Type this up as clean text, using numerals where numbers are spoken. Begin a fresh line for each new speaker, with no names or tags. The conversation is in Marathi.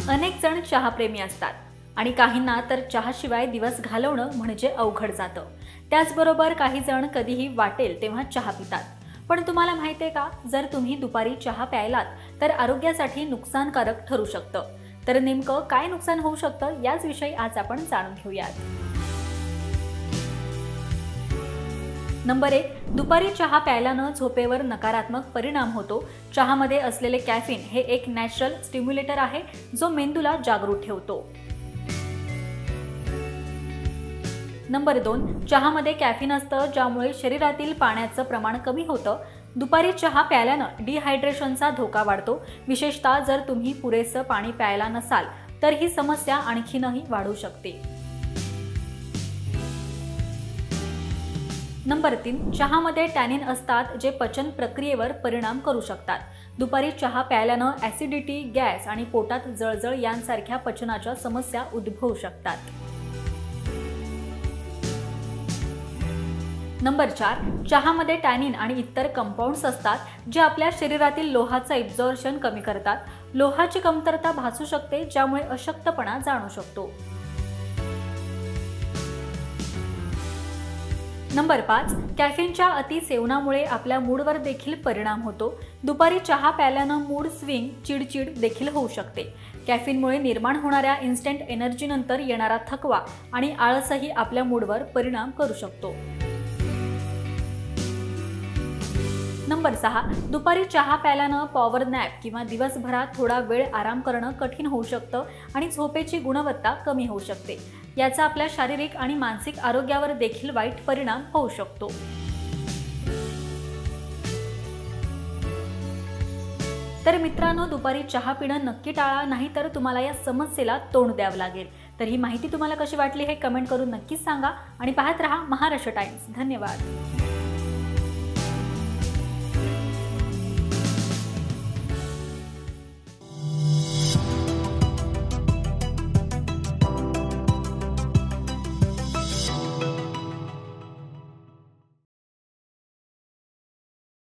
अनेक जण चहाप्रेमी असतात आणि काहींना तर चहाशिवाय दिवस घालवणं म्हणजे अवघड जातं। त्याचबरोबर काही जण कधीही वाटेल तेव्हा चहा पितात। पण तुम्हाला माहिती आहे का, जर तुम्ही दुपारी चहा प्यायलात तर आरोग्यासाठी नुकसानकारक ठरू शकतं। तर नेमकं काय नुकसान होऊ शकतं याच विषयी आज आपण जाणून घेऊयात। नंबर 1, दुपारी चहा प्यायल्यानं झोपेवर नकारात्मक परिणाम होतो। चहामध्ये असलेले कॅफीन हे एक नॅचरल स्टिम्युलेटर आहे जो मेंदूला जागृत ठेवतो। नंबर 2, चहामध्ये कॅफीन असतं ज्यामुळे शरीरातील पाण्याचं प्रमाण कमी होतं। दुपारी चहा प्यायल्यानं डिहायड्रेशनचा धोका वाढतो, विशेषतः जर तुम्ही पुरेसं पाणी प्यायला नसाल तर ही समस्या आणखीनही वाढू शकते। नंबर 3, चहामध्ये टॅनिन असतात जे पचन प्रक्रियेवर परिणाम करू शकतात। दुपारी चहा प्यायल्यानं ॲसिडिटी, गॅस आणि पोटात जळजळ यांसारख्या पचनाच्या समस्या उद्भवू शकतात। नंबर 4, चहामध्ये टॅनिन आणि इतर कंपाऊंड्स असतात जे आपल्या शरीरातील लोहाचं ॲब्झॉर्प्शन कमी करतात। लोहाची कमतरता भासू शकते ज्यामुळे अशक्तपणा जाणवू शकतो। नंबर 5, कॅफीनच्या अतिसेवनामुळे आपल्या मूडवर देखील परिणाम होतो। दुपारी चहा प्यायल्यानं मूड स्विंग, चिडचिड देखील होऊ शकते। कॅफीनमुळे निर्माण होणाऱ्या इन्स्टंट एनर्जीनंतर येणारा थकवा आणि आळसही आपल्या मूडवर परिणाम करू शकतो। नंबर 6, दुपारी चहा प्यायल्यानं पॉवर नॅप किंवा दिवसभरात थोडा वेळ आराम करणं कठीण होऊ शकतं आणि झोपेची गुणवत्ता कमी होऊ शकते। याचा आपल्या शारीरिक आणि मानसिक आरोग्यावर देखील वाईट परिणाम होऊ शकतो। तर मित्रांनो, दुपारी चहा पिणं नक्की टाळा, नाहीतर तुम्हाला या समस्येला तोंड द्यावं लागेल। तर ही माहिती तुम्हाला कशी वाटली हे कमेंट करून नक्कीच सांगा आणि पाहत रहा महाराष्ट्र टाइम्स। धन्यवाद।